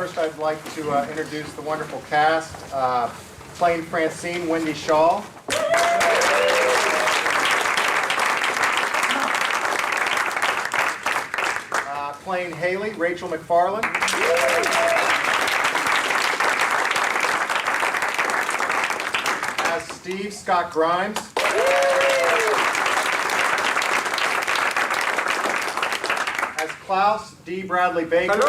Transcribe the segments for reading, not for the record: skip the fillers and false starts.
First, I'd like to introduce the wonderful cast. Playing Francine, Wendy Shaw. Playing Hayley, Rachel McFarland. As Steve, Scott Grimes. As Klaus, D. Bradley Baker.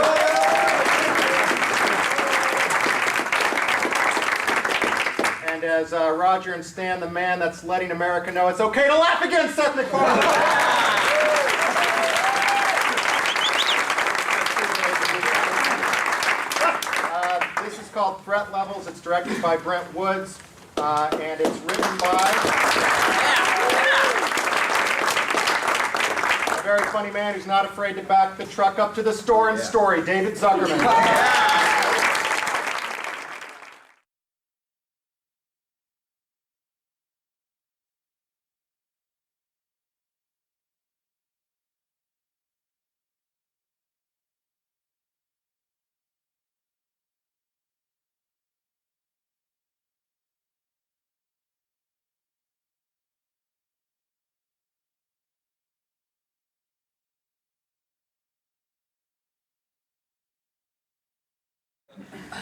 And as Roger and Stan, the man that's letting America know it's okay to laugh again, Seth MacFarlane. This is called Threat Levels. It's directed by Brent Woods, and it's written by a very funny man who's not afraid to back the truck up to the store and story, David Zuckerman.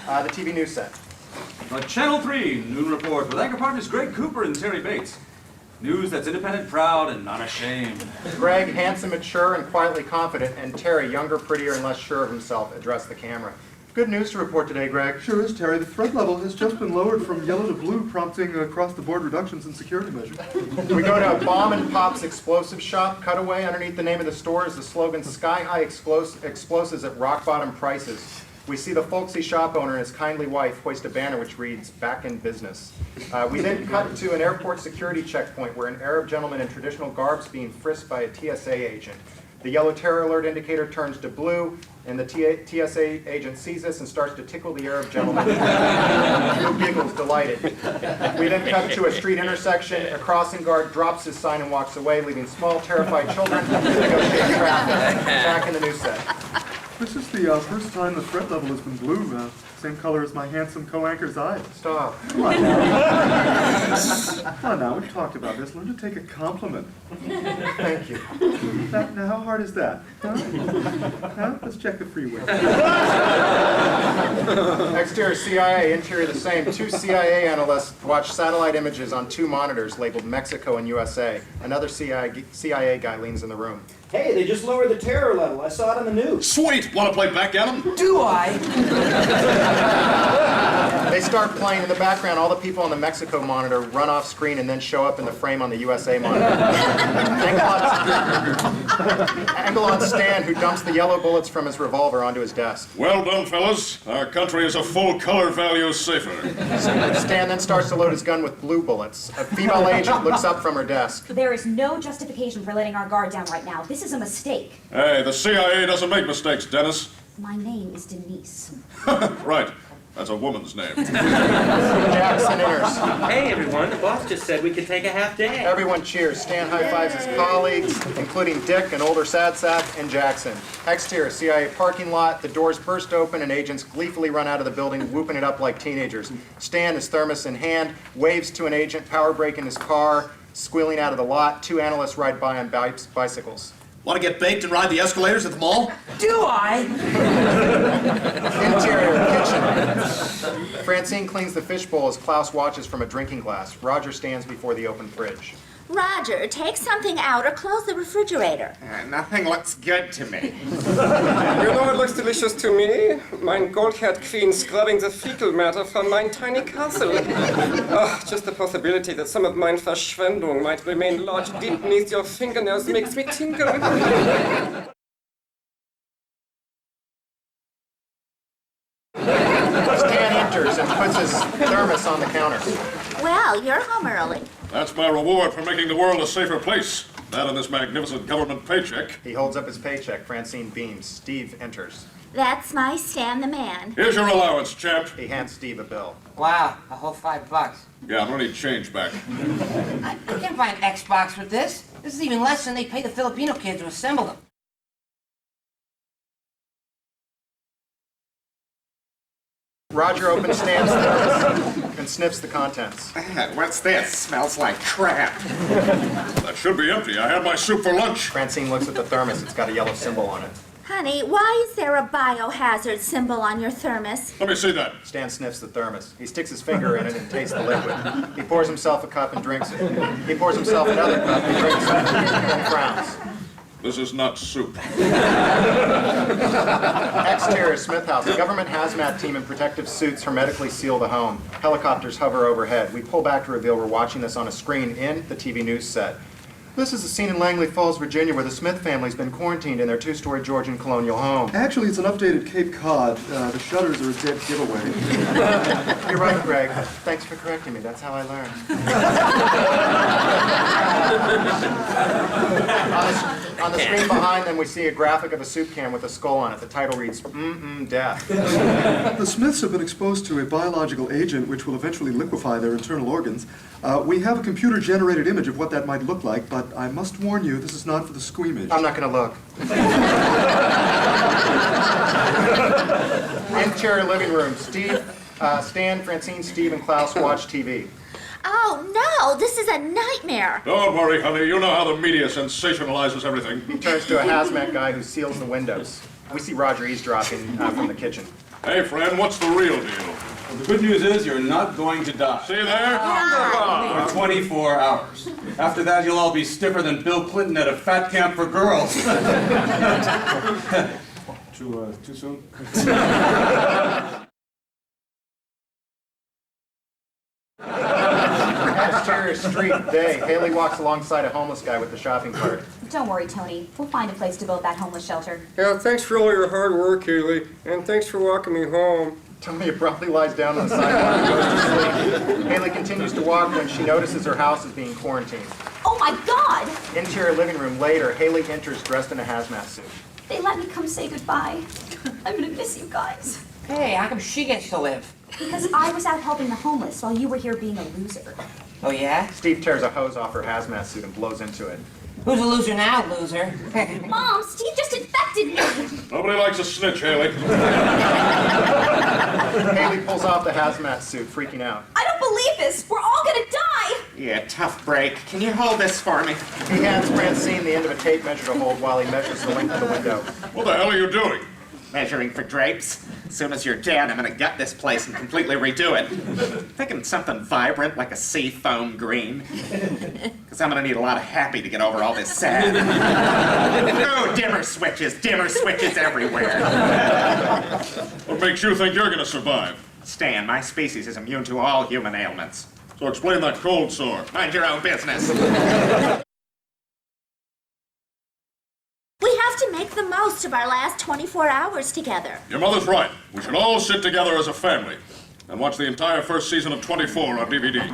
The TV news set. Channel 3, Noon Report with anchor partners Greg Cooper and Terry Bates. News that's independent, proud, and not ashamed. Greg, handsome, mature, and quietly confident, and Terry, younger, prettier, and less sure of himself, address the camera. Good news to report today, Greg. Sure is, Terry. The threat level has just been lowered from yellow to blue, prompting across-the-board reductions in security measures. We go to Bomb and Pop's explosive shop. Cutaway underneath the name of the store is the slogan, "Sky-high explosives at rock-bottom prices." We see the folksy shop owner and his kindly wife hoist a banner which reads, "Back in business." We then cut to an airport security checkpoint where an Arab gentleman in traditional garb is being frisked by a TSA agent. The yellow terror alert indicator turns to blue, and the TSA agent sees this and starts to tickle the Arab gentleman, who giggles, delighted. We then cut to a street intersection. A crossing guard drops his sign and walks away, leaving small, terrified children to negotiate traffic. Back in the news set. This is the first time the threat level has been blue. Same color as my handsome co-anchor's eyes. Stop. Come on now. Come on now, we've talked about this. Learn to take a compliment. Thank you. Now how hard is that? Huh? Huh? Let's check the freeway. Exterior CIA, interior the same. Two CIA analysts watch satellite images on two monitors labeled Mexico and USA. Another CIA guy leans in the room. Hey, they just lowered the terror level. I saw it on the news. Sweet! Want to play backgammon? Do I? They start playing in the background. All the people on the Mexico monitor run off screen and then show up in the frame on the USA monitor. Angle on Stan, who dumps the yellow bullets from his revolver onto his desk. Well done, fellas. Our country is a full color value safer. Stan then starts to load his gun with blue bullets. A female agent looks up from her desk. There is no justification for letting our guard down right now. This is a mistake. Hey, the CIA doesn't make mistakes, Dennis. My name is Denise. Right. That's a woman's name. Jackson enters. Hey everyone, the boss just said we could take a half day. Everyone cheers. Stan high-fives his colleagues, including Dick, an older sad sack, and Jackson. Exterior, CIA parking lot. The doors burst open and agents gleefully run out of the building, whooping it up like teenagers. Stan, his thermos in hand, waves to an agent, power brake in his car, squealing out of the lot. Two analysts ride by on bicycles. Want to get baked and ride the escalators at the mall? Do I? Interior, kitchen. Francine cleans the fishbowl as Klaus watches from a drinking glass. Roger stands before the open fridge. Roger, take something out or close the refrigerator. Nothing looks good to me. You know what looks delicious to me? Mine gold-haired queen scrubbing the fecal matter from mine tiny castle. Oh, just the possibility that some of mine Verschwendung might remain lodged deep beneath your fingernails makes me tinkle. Stan enters and puts his thermos on the counter. Well, you're home early. That's my reward for making the world a safer place. That and this magnificent government paycheck. He holds up his paycheck. Francine beams. Steve enters. That's my Stan the man. Here's your allowance, champ. He hands Steve a bill. Wow, a whole $5. Yeah, I'm gonna need change back. I can't buy an Xbox with this. This is even less than they pay the Filipino kids to assemble them. Roger opens Stan's thermos and sniffs the contents. What's this? Smells like crap. That should be empty. I had my soup for lunch. Francine looks at the thermos. It's got a yellow symbol on it. Honey, why is there a biohazard symbol on your thermos? Let me see that. Stan sniffs the thermos. He sticks his finger in it and tastes the liquid. He pours himself a cup and drinks it. He pours himself another cup and drinks it, and frowns. This is not soup. Exterior Smith House. A government hazmat team in protective suits hermetically seal the home. Helicopters hover overhead. We pull back to reveal we're watching this on a screen in the TV news set. This is a scene in Langley Falls, Virginia, where the Smith family's been quarantined in their two-story Georgian colonial home. Actually, it's an updated Cape Cod. The shutters are a dead giveaway. You're right, Greg. Thanks for correcting me. That's how I learn. On the screen behind them, we see a graphic of a soup can with a skull on it. The title reads, Death. The Smiths have been exposed to a biological agent which will eventually liquefy their internal organs. We have a computer-generated image of what that might look like, but I must warn you, this is not for the squeamish. I'm not going to look. Interior living room. Stan, Francine, Steve, and Klaus watch TV. Oh, no, this is a nightmare. Don't worry, honey. You know how the media sensationalizes everything. He turns to a hazmat guy who seals the windows. We see Roger eavesdropping from the kitchen. Hey, friend, what's the real deal? Well, the good news is you're not going to die. See there? For 24 hours. After that, you'll all be stiffer than Bill Clinton at a fat camp for girls. Too soon? Exterior street, day. Hayley walks alongside a homeless guy with the shopping cart. Don't worry, Tony. We'll find a place to build that homeless shelter. Yeah, thanks for all your hard work, Hayley, and thanks for walking me home. Tony abruptly lies down on the sidewalk and goes to sleep. Hayley continues to walk when she notices her house is being quarantined. Oh my God! Interior living room. Later, Hayley enters dressed in a hazmat suit. They let me come say goodbye. I'm gonna miss you guys. Hey, how come she gets to live? Because I was out helping the homeless while you were here being a loser. Oh, yeah? Steve tears a hose off her hazmat suit and blows into it. Who's a loser now, loser? Mom, Steve just infected me! Nobody likes a snitch, Hayley. Hayley pulls off the hazmat suit, freaking out. I don't believe this! We're all gonna die! Yeah, tough break. Can you hold this for me? He hands Francine the end of a tape measure to hold while he measures the length of the window. What the hell are you doing? Measuring for drapes. As soon as you're dead, I'm gonna gut this place and completely redo it. Thinking something vibrant like a sea foam green. Because I'm gonna need a lot of happy to get over all this sad. Oh, dimmer switches everywhere. What makes you think you're gonna survive? Stan, my species is immune to all human ailments. So explain that cold sore. Mind your own business. We have to make the most of our last 24 hours together. Your mother's right. We should all sit together as a family and watch the entire first season of 24 on DVD.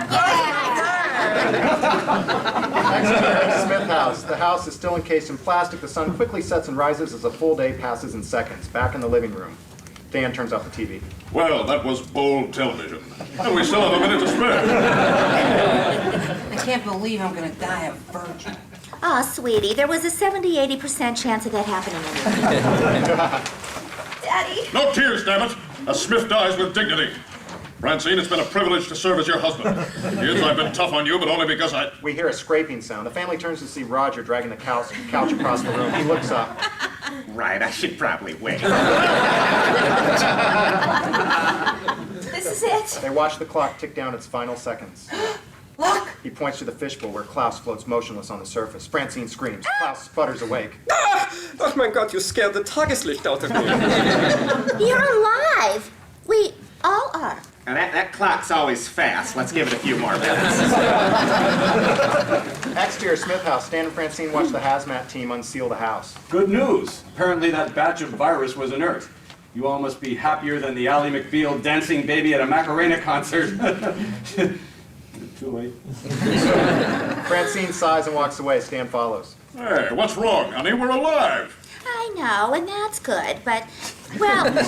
Exterior Smith House. The house is still encased in plastic. The sun quickly sets and rises as a full day passes in seconds. Back in the living room. Dan turns off the TV. Well, that was bold television. And we still have a minute to spare. I can't believe I'm gonna die a virgin. Aw, sweetie, there was a 70-80% chance of that happening anyway. Daddy! No tears, damn it! A Smith dies with dignity. Francine, it's been a privilege to serve as your husband. Yes, I've been tough on you, but only because I... We hear a scraping sound. The family turns to see Roger dragging the couch across the room. He looks up. Right, I should probably wait. This is it! They watch the clock tick down its final seconds. Look! He points to the fishbowl where Klaus floats motionless on the surface. Francine screams. Klaus sputters awake. Ah! Oh my God, you scared the Tageslicht out of me. You're alive! We all are. Now that clock's always fast. Let's give it a few more minutes. Exterior Smith House. Stan and Francine watch the hazmat team unseal the house. Good news. Apparently that batch of virus was inert. You all must be happier than the Ally McBeal dancing baby at a Macarena concert. Too late. Francine sighs and walks away. Stan follows. Hey, what's wrong, honey? We're alive. I know, and that's good, but, well, when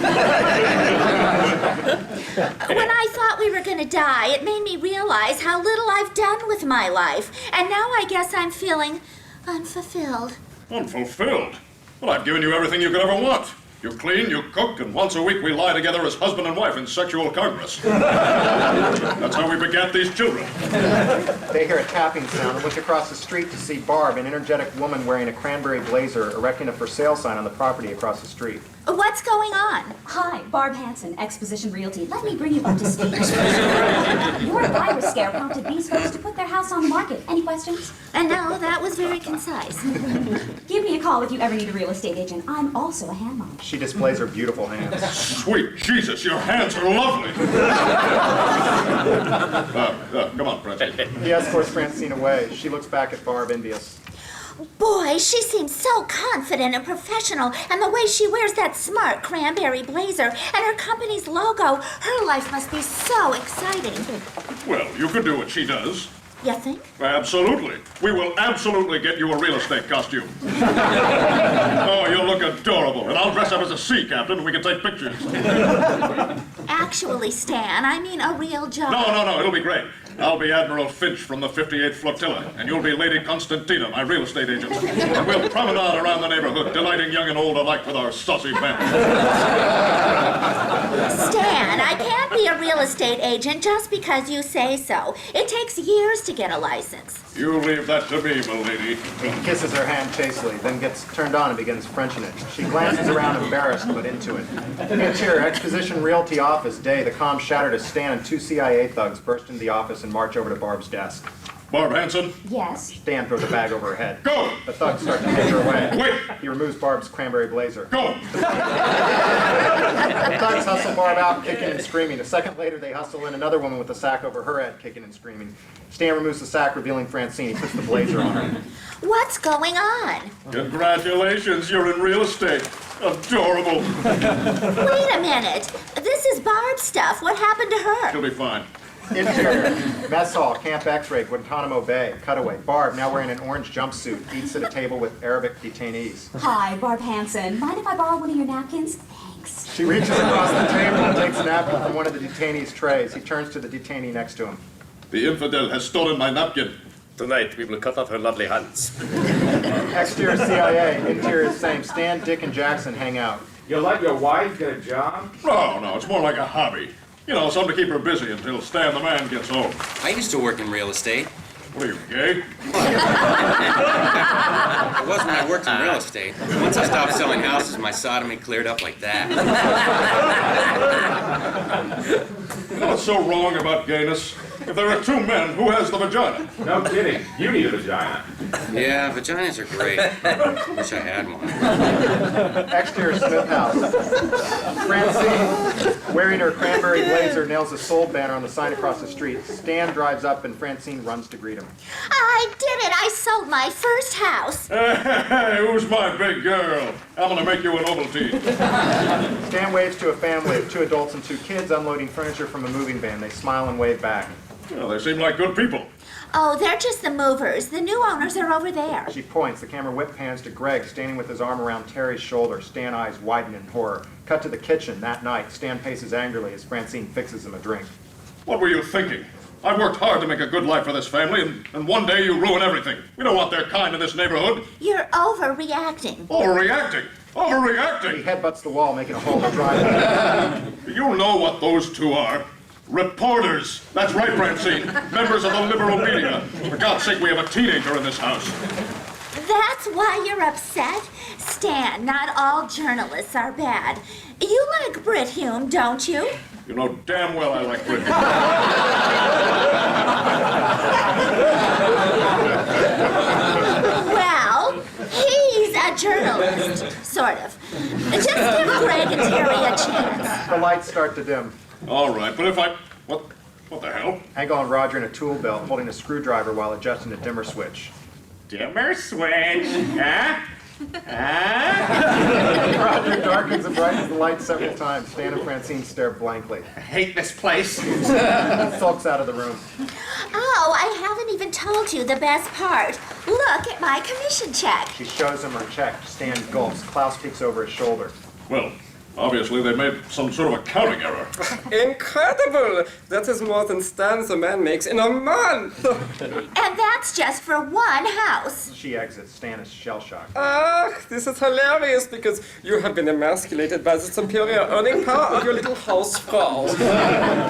I thought we were going to die, it made me realize how little I've done with my life, and now I guess I'm feeling unfulfilled. Unfulfilled? Well, I've given you everything you could ever want. You clean, you cook, and once a week we lie together as husband and wife in sexual congress. That's how we begat these children. They hear a tapping sound and look across the street to see Barb, an energetic woman wearing a cranberry blazer, erecting a for sale sign on the property across the street. What's going on? Hi, Barb Hanson, Exposition Realty. Let me bring you up to speed. Your virus scare prompted these folks to put their house on the market. Any questions? No, that was very concise. Give me a call if you ever need a real estate agent. I'm also a hand model. She displays her beautiful hands. Sweet Jesus, your hands are lovely. Come on, Francine. He escorts Francine away. She looks back at Barb, envious. Boy, she seems so confident and professional, and the way she wears that smart cranberry blazer and her company's logo, her life must be so exciting. Well, you could do what she does. You think? Absolutely. We will absolutely get you a real estate costume. Oh, you'll look adorable. And I'll dress up as a sea captain and we can take pictures. Actually, Stan, I mean a real job. No, it'll be great. I'll be Admiral Finch from the 58th Flotilla, and you'll be Lady Constantina, my real estate agent. And we'll promenade around the neighborhood, delighting young and old alike with our saucy banter. Stan, I can't be a real estate agent just because you say so. It takes years to get a license. You leave that to me, milady. He kisses her hand chastely, then gets turned on and begins Frenching it. She glances around embarrassed, but into it. Interior, Exposition Realty office, day. The comm shattered as Stan and 2 CIA thugs burst into the office and march over to Barb's desk. Barb Hanson? Yes? Stan throws a bag over her head. Go! The thugs start to take her away. Wait! He removes Barb's cranberry blazer. Go! The thugs hustle Barb out, kicking and screaming. A second later, they hustle in another woman with a sack over her head, kicking and screaming. Stan removes the sack, revealing Francine. He puts the blazer on her. What's going on? Congratulations, you're in real estate. Adorable. Wait a minute. This is Barb's stuff. What happened to her? She'll be fine. Interior, mess hall, Camp X-ray, Guantanamo Bay. Cutaway. Barb, now wearing an orange jumpsuit, eats at a table with Arabic detainees. Hi, Barb Hanson. Mind if I borrow one of your napkins? Thanks. She reaches across the table and takes a napkin from one of the detainee's trays. He turns to the detainee next to him. The infidel has stolen my napkin. Tonight we will cut off her lovely hands. Exterior CIA, interior same. Stan, Dick, and Jackson hang out. You let your wife get a job? No, it's more like a hobby. You know, something to keep her busy until Stan the man gets home. I used to work in real estate. What are you, gay? It was when I worked in real estate. Once I stopped selling houses, my sodomy cleared up like that. You know what's so wrong about gayness? If there are 2 men, who has the vagina? No kidding. You need a vagina. Yeah, vaginas are great. Wish I had one. Exterior Smith House. Francine, wearing her cranberry blazer, nails a sold banner on the sign across the street. Stan drives up and Francine runs to greet him. I did it! I sold my first house. Hey, who's my big girl? I'm gonna make you an Ovaltine. Stan waves to a family of 2 adults and 2 kids unloading furniture from a moving van. They smile and wave back. Well, they seem like good people. Oh, they're just the movers. The new owners are over there. She points. The camera whip pans to Greg, standing with his arm around Terry's shoulder. Stan eyes widen in horror. Cut to the kitchen. That night, Stan paces angrily as Francine fixes him a drink. What were you thinking? I worked hard to make a good life for this family, and one day you ruin everything. We don't want their kind in this neighborhood. You're overreacting. Overreacting? Overreacting? He headbutts the wall, making a hole in the driveway. Do you know what those 2 are? Reporters. That's right, Francine. Members of the liberal media. For God's sake, we have a teenager in this house. That's why you're upset? Stan, not all journalists are bad. You like Brit Hume, don't you? You know damn well I like Britain. Well, he's a journalist, sort of. Just give Greg and Terry a chance. The lights start to dim. All right, but if I... What the hell? Angle and Roger in a tool belt, holding a screwdriver while adjusting a dimmer switch. Dimmer switch, huh? Roger darkens and brightens the light several times. Stan and Francine stare blankly. I hate this place. He sulks out of the room. Oh, I haven't even told you the best part. Look at my commission check. She shows him her check. Stan gulps. Klaus peeks over his shoulder. Well, Obviously, they made some sort of accounting error. Incredible! That is more than Stan the man makes in a month! And that's just for one house. She exits. Stan is shell-shocked. Ah, this is hilarious because you have been emasculated by the superior earning power of your little Hausfrau.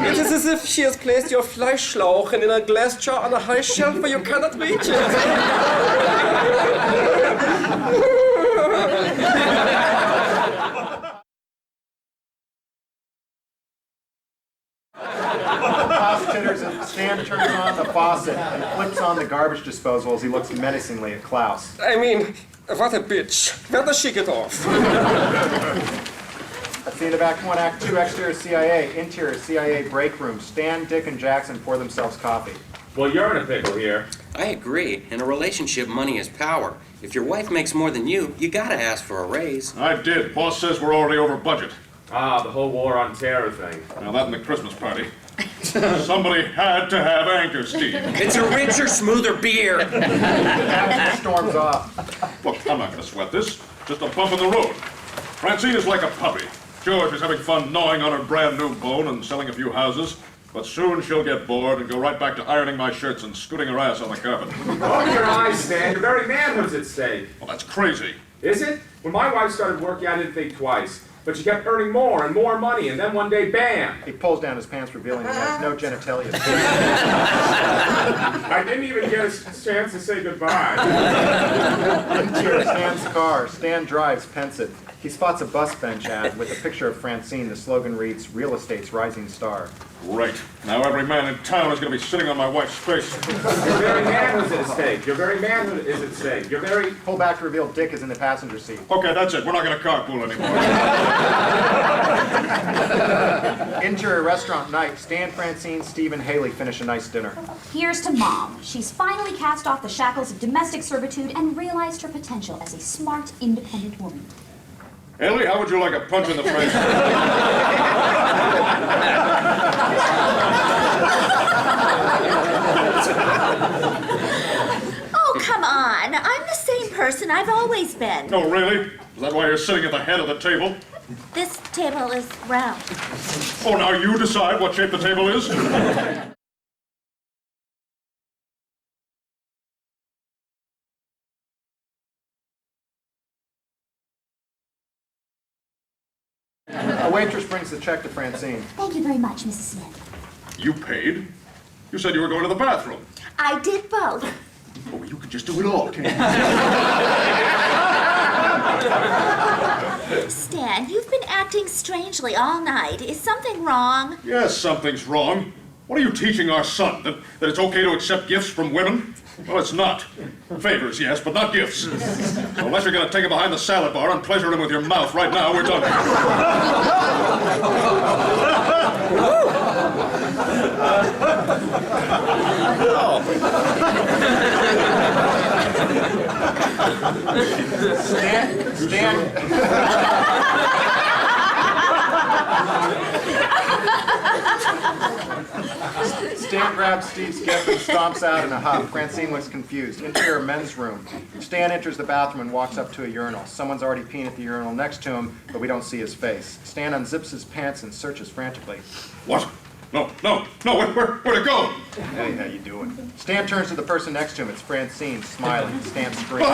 It is as if she has placed your Fleischlauchen in a glass jar on a high shelf where you cannot reach it. Klaus titters and Stan turns on the faucet and flips on the garbage disposal as he looks menacingly at Klaus. I mean, what a bitch. Where does she get off? That's the end of Act 1. Act 2, exterior CIA, interior CIA break room. Stan, Dick, and Jackson pour themselves coffee. Well, you're in a pickle here. I agree. In a relationship, money is power. If your wife makes more than you gotta ask for a raise. I did. Boss says we're already over budget. Ah, the whole war on terror thing. Now that and the Christmas party. Somebody had to have anchor steam. It's a richer, smoother beer. Jackson storms off. Look, I'm not going to sweat this. Just a bump in the road. Francine is like a puppy. George is having fun gnawing on her brand new bone and selling a few houses. But soon she'll get bored and go right back to ironing my shirts and scooting her ass on the carpet. Open your eyes, Stan. Your very manhood's at stake. Well, that's crazy. Is it? When my wife started working, I didn't think twice. But she kept earning more and more money, and then one day, bam! He pulls down his pants, revealing he has no genitalia. I didn't even get a chance to say goodbye. Interior Stan's car. Stan drives, pensive. He spots a bus bench ad with a picture of Francine. The slogan reads, "Real estate's rising star." Right. Now every man in town is going to be sitting on my wife's face. Your very manhood's at stake. Your very manhood is at stake. Your very... Pull back to reveal Dick is in the passenger seat. Okay, that's it. We're not going to carpool anymore. Interior restaurant night. Stan, Francine, Steve, and Hayley finish a nice dinner. Here's to Mom. She's finally cast off the shackles of domestic servitude and realized her potential as a smart, independent woman. Hayley, how would you like a punch in the face? Oh, come on. I'm the same person I've always been. No, really? Is that why you're sitting at the head of the table? This table is round. Oh, now you decide what shape the table is? A waitress brings the check to Francine. Thank you very much, Mrs. Smith. You paid? You said you were going to the bathroom. I did both. Oh, you could just do it all, can't you? Stan, you've been acting strangely all night. Is something wrong? Yes, something's wrong. What are you teaching our son? That it's okay to accept gifts from women? Well, it's not. Favors, yes, but not gifts. So unless you're going to take it behind the salad bar and pleasure him with your mouth right now, we're done. Stan grabs Steve's gift and stomps out in a huff. Francine looks confused. Interior men's room. Stan enters the bathroom and walks up to a urinal. Someone's already peeing at the urinal next to him, but we don't see his face. Stan unzips his pants and searches frantically. What? No, where'd it go? Hey, how you doing? Stan turns to the person next to him. It's Francine, smiling. Stan screams.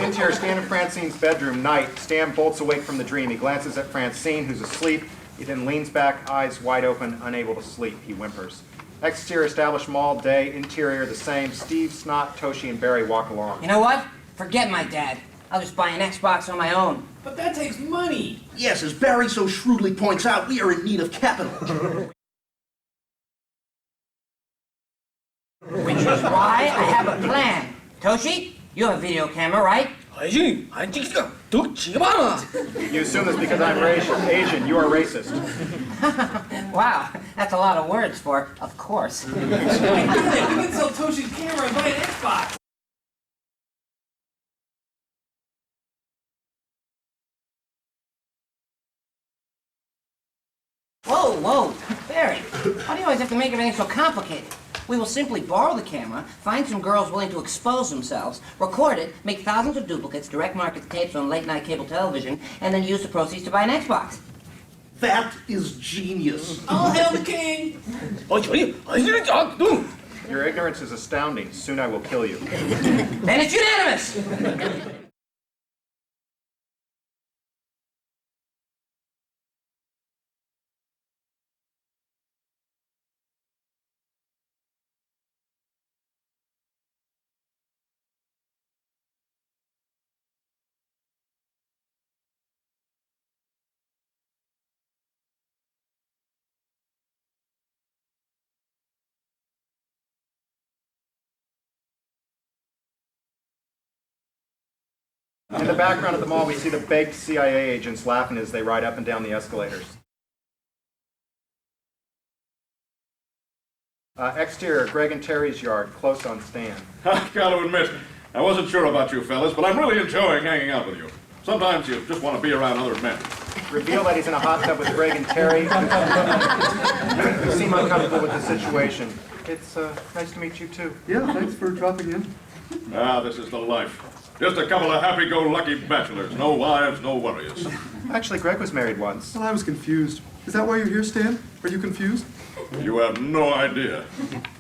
Interior, Stan and Francine's bedroom, night. Stan bolts awake from the dream. He glances at Francine, who's asleep. He then leans back, eyes wide open, unable to sleep. He whimpers. Exterior, established mall, day. Interior, the same. Steve, Snot, Toshi, and Barry walk along. You know what? Forget my dad. I'll just buy an Xbox on my own. But that takes money. Yes, as Barry so shrewdly points out, we are in need of capital. Which is why I have a plan. Toshi, you have a video camera, right? You assume this because I'm Asian. You are racist. Wow, that's a lot of words for, of course. We can sell Toshi's camera and buy an Xbox. Whoa, Barry, why do you always have to make everything so complicated? We will simply borrow the camera, find some girls willing to expose themselves, record it, make thousands of duplicates, direct market the tapes on late-night cable television, and then use the proceeds to buy an Xbox. That is genius. All hail the king! Your ignorance is astounding. Soon I will kill you. Then it's unanimous! In the background of the mall, we see the baked CIA agents laughing as they ride up and down the escalators. Exterior, Greg and Terry's yard, close on Stan. I gotta admit, I wasn't sure about you fellas, but I'm really enjoying hanging out with you. Sometimes you just want to be around other men. Reveal that he's in a hot tub with Greg and Terry. You seem uncomfortable with the situation. It's nice to meet you too. Yeah, thanks for dropping in. Ah, this is the life. Just a couple of happy-go-lucky bachelors. No wives, no worries. Actually, Greg was married once. Well, I was confused. Is that why you're here, Stan? Are you confused? You have no idea.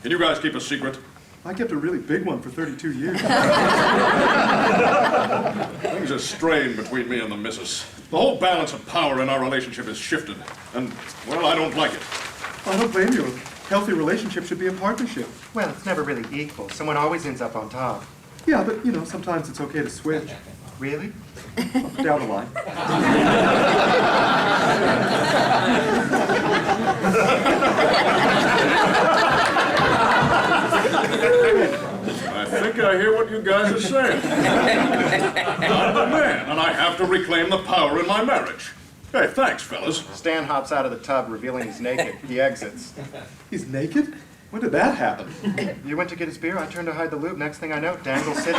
Can you guys keep a secret? I kept a really big one for 32 years. Things are strained between me and the missus. The whole balance of power in our relationship has shifted. And, well, I don't like it. I don't blame you. A healthy relationship should be a partnership. Well, it's never really equal. Someone always ends up on top. Yeah, but, you know, sometimes it's okay to switch. Really? Down the line. I think I hear what you guys are saying. I'm the man, and I have to reclaim the power in my marriage. Hey, thanks, fellas. Stan hops out of the tub, revealing he's naked. He exits. He's naked? When did that happen? You went to get his beer, I turned to hide the loop. Next thing I know, Dangle City.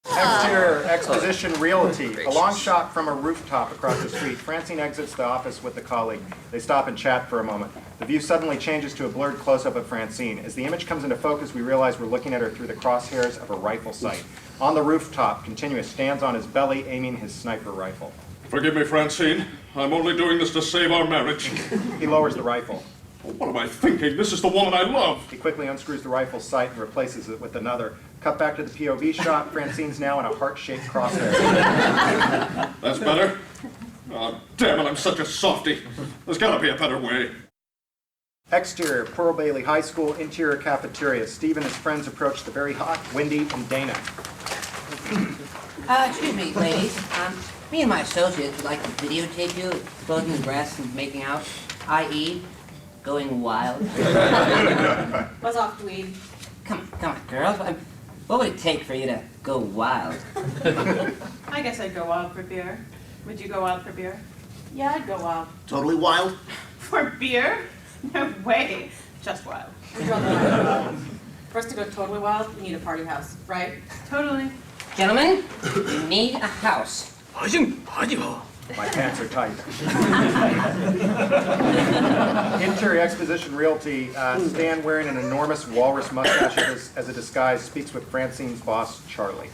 Exterior, Exposition Realty. A long shot from a rooftop across the street. Francine exits the office with the colleague. They stop and chat for a moment. The view suddenly changes to a blurred close-up of Francine. As the image comes into focus, we realize we're looking at her through the crosshairs of a rifle sight. On the rooftop, Continuous stands on his belly, aiming his sniper rifle. Forgive me, Francine. I'm only doing this to save our marriage. He lowers the rifle. What am I thinking? This is the woman I love. He quickly unscrews the rifle sight and replaces it with another. Cut back to the POV shot. Francine's now in a heart-shaped crosshair. That's better? Oh, damn it, I'm such a softie. There's gotta be a better way. Exterior, Pearl Bailey High School, interior cafeteria. Steve and his friends approach the very hot, Wendy and Dana. Excuse me, ladies. Me and my associates would like to videotape you exposing the breasts and making out, i.e., going wild. Buzz off, dweeb. Come on, girls. What would it take for you to go wild? I guess I'd go wild for beer. Would you go wild for beer? Yeah, I'd go wild. Totally wild? For beer? No way. Just wild. For us to go totally wild, we need a party house, right? Totally. Gentlemen, you need a house. My pants are tight. Interior Exposition Realty. Stan, wearing an enormous walrus mustache as a disguise, speaks with Francine's boss, Charlie.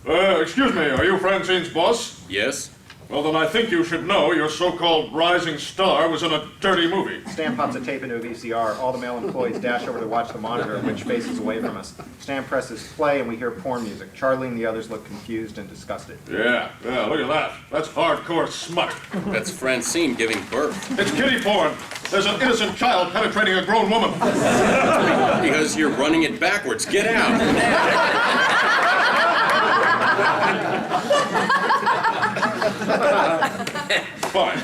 Excuse me, are you Francine's boss? Yes. Well, then I think you should know your so-called rising star was in a dirty movie. Stan pops a tape into a VCR. All the male employees dash over to watch the monitor, which faces away from us. Stan presses play, and we hear porn music. Charlie and the others look confused and disgusted. Yeah, look at that. That's hardcore smut. That's Francine giving birth. It's kiddie porn. There's an innocent child penetrating a grown woman. Because you're running it backwards. Get out. Fine.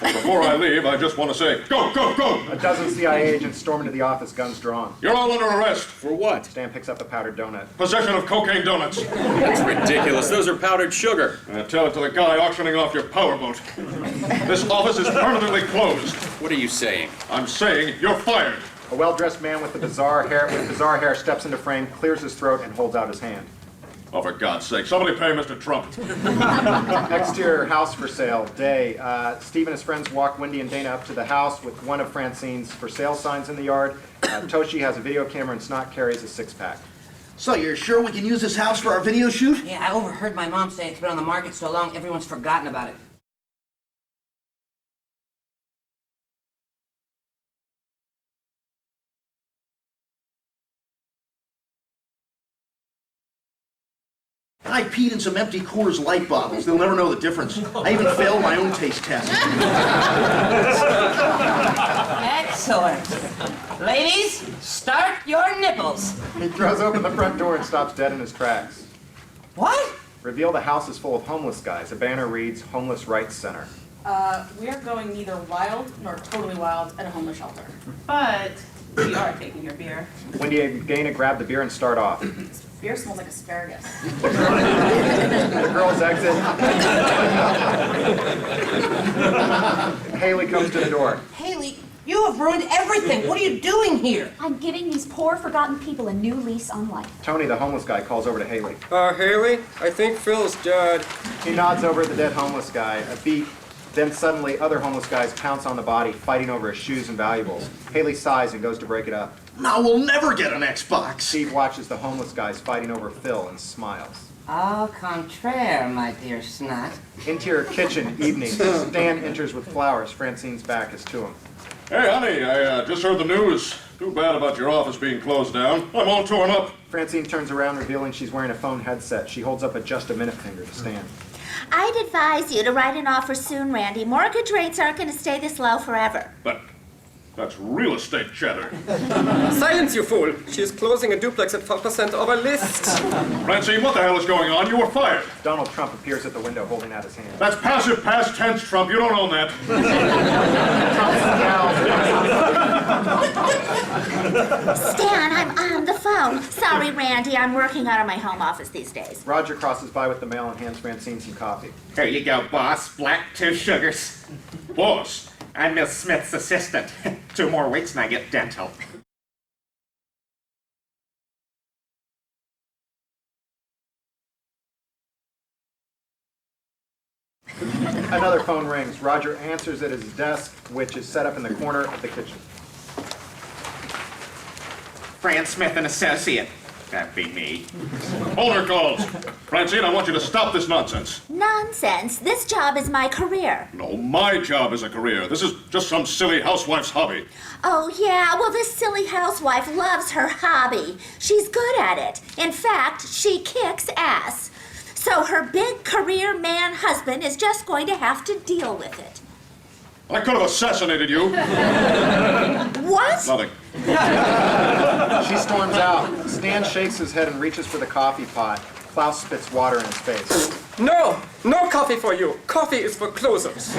Before I leave, I just want to say, go, go, go! A dozen CIA agents storm into the office, guns drawn. You're all under arrest. For what? Stan picks up a powdered donut. Possession of cocaine donuts. That's ridiculous. Those are powdered sugar. Tell it to the guy auctioning off your powerboat. This office is permanently closed. What are you saying? I'm saying you're fired. A well-dressed man with bizarre hair steps into frame, clears his throat, and holds out his hand. Oh, for God's sake, somebody pay Mr. Trump. Exterior house for sale, day. Steve and his friends walk Wendy and Dana up to the house with one of Francine's for sale signs in the yard. Toshi has a video camera and Snot carries a six-pack. So you're sure we can use this house for our video shoot? Yeah, I overheard my mom say it's been on the market so long everyone's forgotten about it. I peed in some empty Coors Light bottles. They'll never know the difference. I even failed my own taste test. Excellent. Ladies, start your nipples. He throws open the front door and stops dead in his tracks. What? Reveal the house is full of homeless guys. A banner reads, Homeless Rights Center. We are going neither wild nor totally wild at a homeless shelter. But we are taking your beer. Wendy and Dana grab the beer and start off. Beer smells like asparagus. The girls exit. Hayley comes to the door. Hayley, you have ruined everything. What are you doing here? I'm giving these poor, forgotten people a new lease on life. Tony, the homeless guy, calls over to Hayley. Hayley, I think Phil's dead. He nods over at the dead homeless guy. A beat. Then suddenly, other homeless guys pounce on the body, fighting over his shoes and valuables. Hayley sighs and goes to break it up. Now we'll never get an Xbox. Steve watches the homeless guys fighting over Phil and smiles. Au contraire, my dear Snot. Interior kitchen, evening. Stan enters with flowers. Francine's back is to him. Hey, honey, I just heard the news. Too bad about your office being closed down. I'm all torn up. Francine turns around, revealing she's wearing a phone headset. She holds up a just-a-minute finger to Stan. I'd advise you to write an offer soon, Randy. Mortgage rates aren't going to stay this low forever. But that's real estate chatter. Silence, you fool! She is closing a duplex at 4% over list. Francine, what the hell is going on? You were fired. Donald Trump appears at the window holding out his hand. That's passive past tense, Trump. You don't own that. Stan, I'm on the phone. Sorry, Randy, I'm working out of my home office these days. Roger crosses by with the mail and hands Francine some coffee. Here you go, boss. Black 2 sugars. Boss? I'm Miss Smith's assistant. 2 more weeks and I get dental. Another phone rings. Roger answers at his desk, which is set up in the corner of the kitchen. Fran Smith and Associate. That'd be me. Hold her calls. Francine, I want you to stop this nonsense. Nonsense. This job is my career. No, my job is a career. This is just some silly housewife's hobby. Oh, yeah. Well, this silly housewife loves her hobby. She's good at it. In fact, she kicks ass. So her big career man husband is just going to have to deal with it. I could have assassinated you. What? Nothing. She storms out. Stan shakes his head and reaches for the coffee pot. Klaus spits water in his face. No! No coffee for you! Coffee is for closers!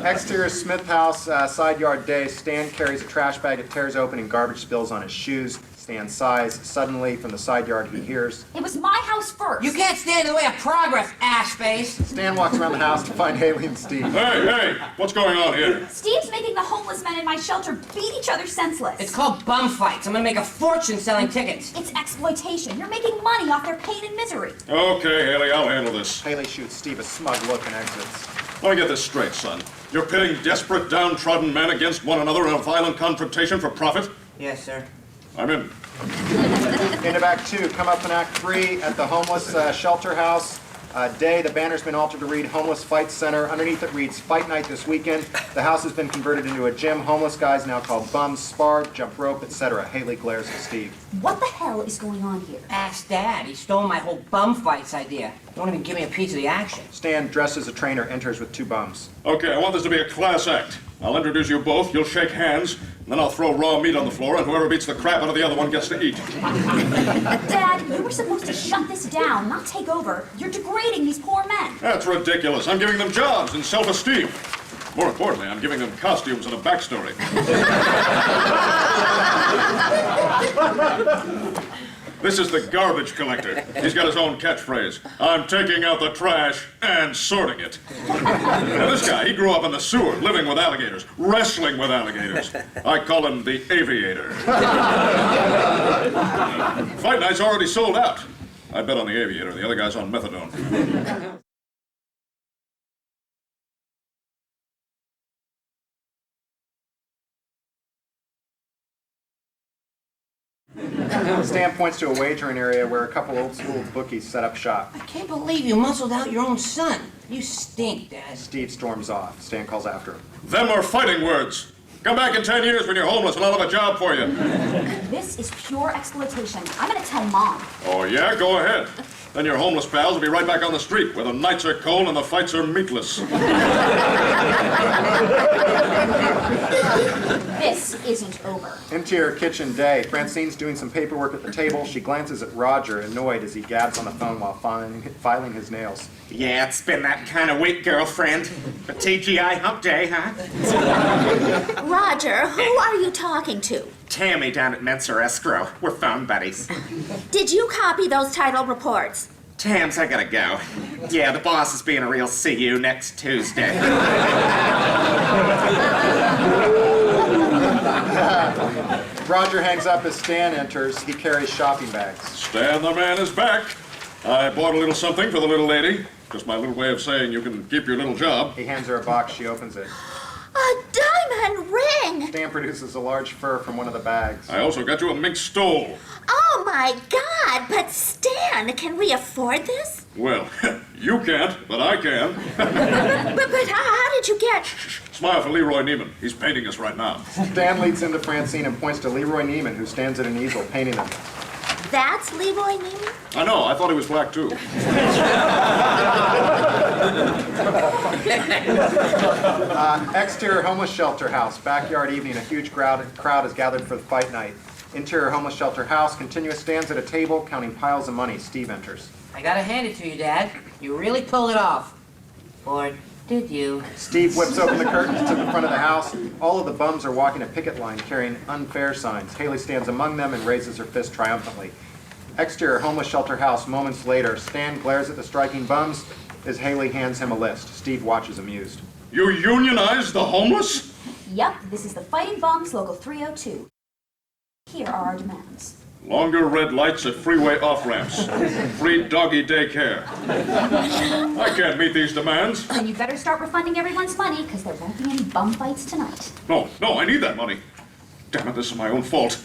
Exterior Smith house, side yard day. Stan carries a trash bag it tears open and garbage spills on his shoes. Stan sighs. Suddenly, from the side yard, he hears. It was my house first. You can't stand in the way of progress, ass face. Stan walks around the house to find Hayley and Steve. Hey, what's going on here? Steve's making the homeless men in my shelter beat each other senseless. It's called bum fights. I'm gonna make a fortune selling tickets. It's exploitation. You're making money off their pain and misery. Okay, Hayley, I'll handle this. Hayley shoots Steve a smug look and exits. Let me get this straight, son. You're pitting desperate, downtrodden men against one another in a violent confrontation for profit? Yes, sir. I'm in. Into Act 2, come up in Act 3 at the homeless shelter house. Day, the banner's been altered to read Homeless Fight Center. Underneath it reads Fight Night this weekend. The house has been converted into a gym. Homeless guys now called bums, spar, jump rope, etc. Hayley glares at Steve. What the hell is going on here? Ask Dad. He stole my whole bum fights idea. Don't even give me a piece of the action. Stan, dressed as a trainer, enters with 2 bums. Okay, I want this to be a class act. I'll introduce you both, you'll shake hands, and then I'll throw raw meat on the floor, and whoever beats the crap out of the other one gets to eat. Dad, you were supposed to shut this down, not take over. You're degrading these poor men. That's ridiculous. I'm giving them jobs and self-esteem. More importantly, I'm giving them costumes and a backstory. This is the garbage collector. He's got his own catchphrase. I'm taking out the trash and sorting it. Now this guy, he grew up in the sewer, living with alligators, wrestling with alligators. I call him the aviator. Fight night's already sold out. I bet on the aviator, the other guy's on methadone. Stan points to a wagering area where a couple old-school bookies set up shop. I can't believe you muscled out your own son. You stink, Dad. Steve storms off. Stan calls after him. Them are fighting words. Come back in 10 years when you're homeless and I'll have a job for you. This is pure exploitation. I'm gonna tell Mom. Oh, yeah? Go ahead. Then your homeless pals will be right back on the street, where the nights are cold and the fights are meatless. This isn't over. Interior kitchen day. Francine's doing some paperwork at the table. She glances at Roger, annoyed as he gabs on the phone while filing his nails. Yeah, it's been that kind of week, girlfriend. A TGI hump day, huh? Roger, who are you talking to? Tammy down at Menser Escrow. We're phone buddies. Did you copy those title reports? Tams, I gotta go. Yeah, the boss is being a real see you next Tuesday. Roger hangs up as Stan enters. He carries shopping bags. Stan the man is back. I bought a little something for the little lady. Just my little way of saying you can keep your little job. He hands her a box. She opens it. A diamond ring! Stan produces a large fur from one of the bags. I also got you a mink stole. Oh my God, but Stan, can we afford this? Well, you can't, but I can. But how did you get... Smile for Leroy Neiman. He's painting us right now. Stan leads into Francine and points to Leroy Neiman, who stands at an easel painting them. That's Leroy Neiman? I know, I thought he was black too. Exterior homeless shelter house. Backyard evening. A huge crowd is gathered for the fight night. Interior homeless shelter house. Continuous stands at a table counting piles of money. Steve enters. I gotta hand it to you, Dad. You really pulled it off. Or did you? Steve whips open the curtains to the front of the house. All of the bums are walking a picket line carrying unfair signs. Hayley stands among them and raises her fist triumphantly. Exterior homeless shelter house. Moments later, Stan glares at the striking bums as Hayley hands him a list. Steve watches amused. You unionize the homeless? Yep, this is the Fighting Bums, Local 302. Here are our demands. Longer red lights at freeway off-ramps. Free doggy daycare. I can't meet these demands. Then you better start refunding everyone's money, because there won't be any bum fights tonight. No, I need that money. Damn it, this is my own fault.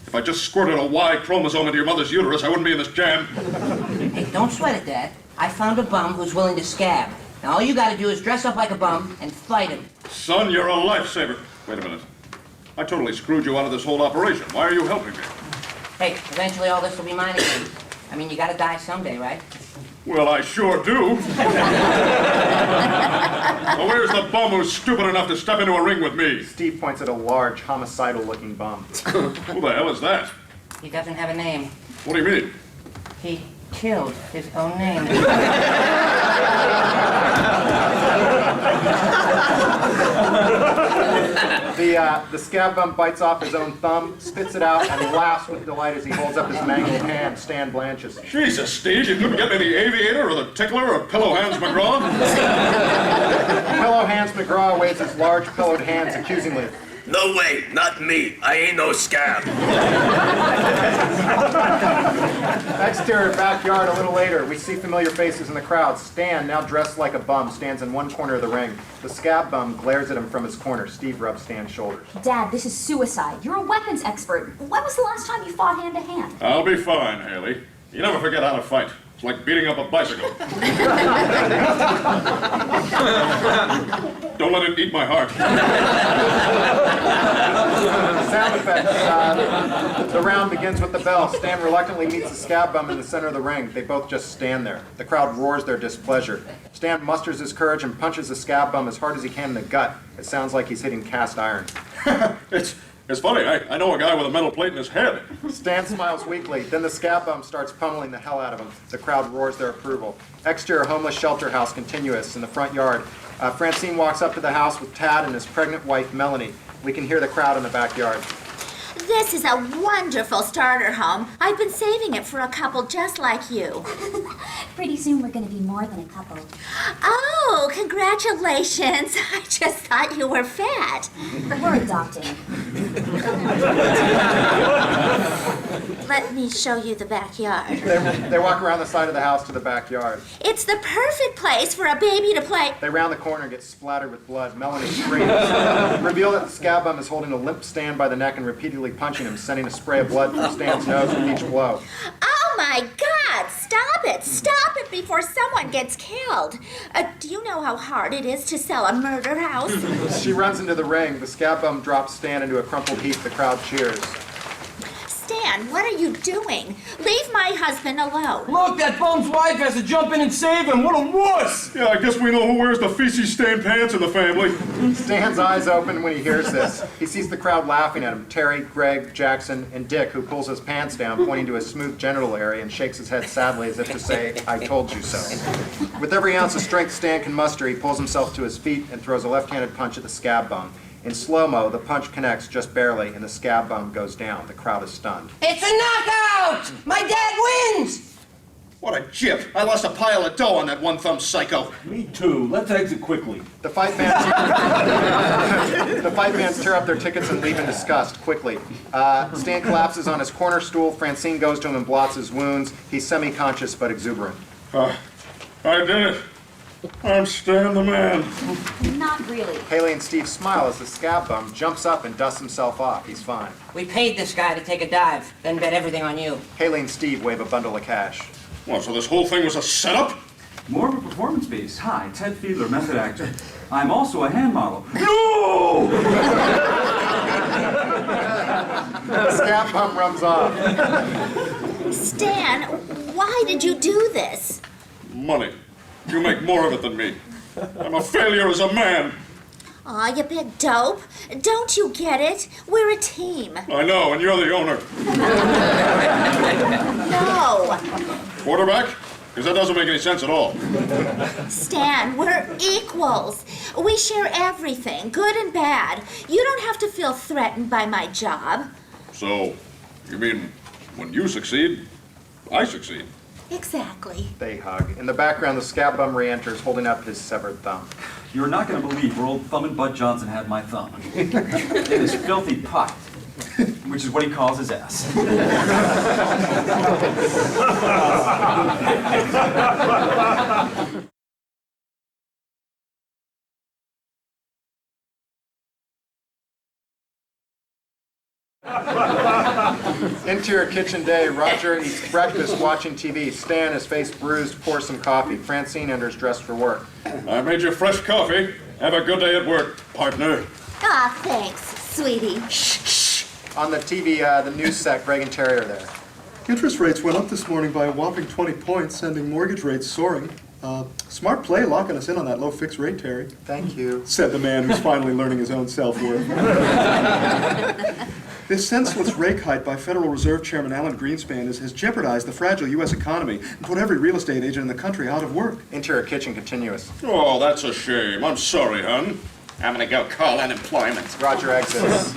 If I just squirted a Y chromosome into your mother's uterus, I wouldn't be in this jam. Hey, don't sweat it, Dad. I found a bum who's willing to scab. Now all you gotta do is dress up like a bum and fight him. Son, you're a lifesaver. Wait a minute. I totally screwed you out of this whole operation. Why are you helping me? Hey, eventually all this will be mine again. I mean, you gotta die someday, right? Well, I sure do. Well, where's the bum who's stupid enough to step into a ring with me? Steve points at a large, homicidal-looking bum. Who the hell is that? He doesn't have a name. What do you mean? He killed his own name. The scab bum bites off his own thumb, spits it out, and laughs with delight as he holds up his mangled hand. Stan blanches. Jesus, Steve, you couldn't get me the aviator or the tickler or Pillow Hands McGraw? Pillow Hands McGraw waves his large pillowed hands accusingly. No way, not me. I ain't no scab. Exterior backyard a little later. We see familiar faces in the crowd. Stan, now dressed like a bum, stands in one corner of the ring. The scab bum glares at him from his corner. Steve rubs Stan's shoulders. Dad, this is suicide. You're a weapons expert. When was the last time you fought hand to hand? I'll be fine, Hayley. You never forget how to fight. It's like beating up a bicycle. Don't let it eat my heart. Sound effects. The round begins with the bell. Stan reluctantly meets the scab bum in the center of the ring. They both just stand there. The crowd roars their displeasure. Stan musters his courage and punches the scab bum as hard as he can in the gut. It sounds like he's hitting cast iron. It's funny, I know a guy with a metal plate in his head. Stan smiles weakly. Then the scab bum starts pummeling the hell out of him. The crowd roars their approval. Exterior homeless shelter house continuous in the front yard. Francine walks up to the house with Tad and his pregnant wife, Melanie. We can hear the crowd in the backyard. This is a wonderful starter home. I've been saving it for a couple just like you. Pretty soon we're going to be more than a couple. Oh, congratulations. I just thought you were fat. We're adopting. Let me show you the backyard. They walk around the side of the house to the backyard. It's the perfect place for a baby to play. They round the corner and get splattered with blood. Melanie screams. Reveal that the scab bum is holding a limp Stan by the neck and repeatedly punching him, sending a spray of blood through Stan's nose with each blow. Oh my God! Stop it! Stop it before someone gets killed. Do you know how hard it is to sell a murder house? She runs into the ring. The scab bum drops Stan into a crumpled heap. The crowd cheers. Stan, what are you doing? Leave my husband alone. Look, that bum's wife has to jump in and save him. What a wuss! Yeah, I guess we know who wears the feces-stained pants in the family. Stan's eyes open when he hears this. He sees the crowd laughing at him. Terry, Greg, Jackson, and Dick, who pulls his pants down, pointing to his smooth genital area and shakes his head sadly as if to say, I told you so. With every ounce of strength Stan can muster, he pulls himself to his feet and throws a left-handed punch at the scab bum. In slow-mo, the punch connects just barely, and the scab bum goes down. The crowd is stunned. It's a knockout! My dad wins! What a jip. I lost a pile of dough on that one-thumb psycho. Me too. Let's exit quickly. The fight fans tear up their tickets and leave in disgust, quickly. Stan collapses on his corner stool. Francine goes to him and blots his wounds. He's semi-conscious but exuberant. I did it. I'm Stan the man. Not really. Hayley and Steve smile as the scab bum jumps up and dusts himself off. He's fine. We paid this guy to take a dive, then bet everything on you. Haley and Steve wave a bundle of cash. What, so this whole thing was a setup? More of a performance piece. Hi, Ted Fiedler, method actor. I'm also a hand model. No! The scab bum runs off. Stan, why did you do this? Money. You make more of it than me. I'm a failure as a man. Aw, you big dope. Don't you get it? We're a team. I know, and you're the owner. No. Quarterback? Because that doesn't make any sense at all. Stan, we're equals. We share everything, good and bad. You don't have to feel threatened by my job. So, you mean when you succeed, I succeed? Exactly. They hug. In the background, the scab bum re-enters, holding up his severed thumb. You're not going to believe where old Thumb and Bud Johnson had my thumb. In his filthy pot, which is what he calls his ass. Interior kitchen day. Roger eats breakfast watching TV. Stan, his face bruised, pours some coffee. Francine enters dressed for work. I made you fresh coffee. Have a good day at work, partner. Ah, thanks, sweetie. On the TV, the news set, Greg and Terry are there. Interest rates went up this morning by a whopping 20 points, sending mortgage rates soaring. Smart play locking us in on that low fixed rate, Terry. Thank you. Said the man who's finally learning his own self-worth. This senseless rate hike by Federal Reserve Chairman Alan Greenspan has jeopardized the fragile U.S. economy and put every real estate agent in the country out of work. Interior kitchen continuous. Oh, that's a shame. I'm sorry, hon. I'm gonna go call unemployment. Roger exits.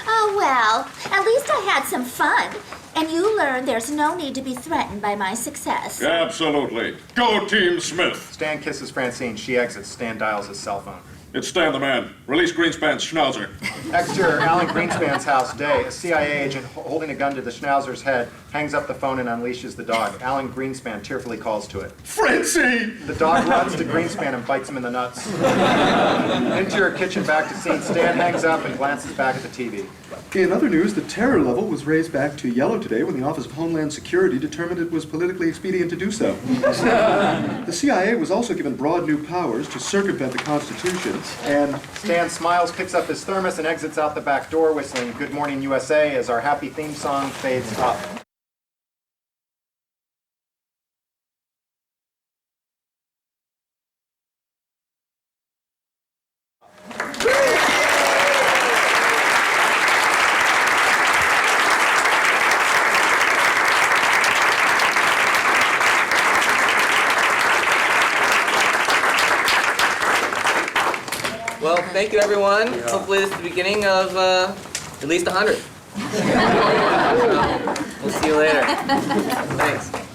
Oh, well, at least I had some fun. And you learned there's no need to be threatened by my success. Absolutely. Go, Team Smith. Stan kisses Francine. She exits. Stan dials his cell phone. It's Stan the man. Release Greenspan's schnauzer. Exterior, Alan Greenspan's house, day. A CIA agent holding a gun to the schnauzer's head hangs up the phone and unleashes the dog. Alan Greenspan tearfully calls to it. Francine! The dog runs to Greenspan and bites him in the nuts. Interior kitchen, back to scene. Stan hangs up and glances back at the TV. In other news, the terror level was raised back to yellow today when the Office of Homeland Security determined it was politically expedient to do so. The CIA was also given broad new powers to circumvent the Constitution, and... Stan smiles, picks up his thermos, and exits out the back door, whistling Good Morning USA as our happy theme song fades up. Well, thank you, everyone. Hopefully this is the beginning of at least 100. We'll see you later. Thanks.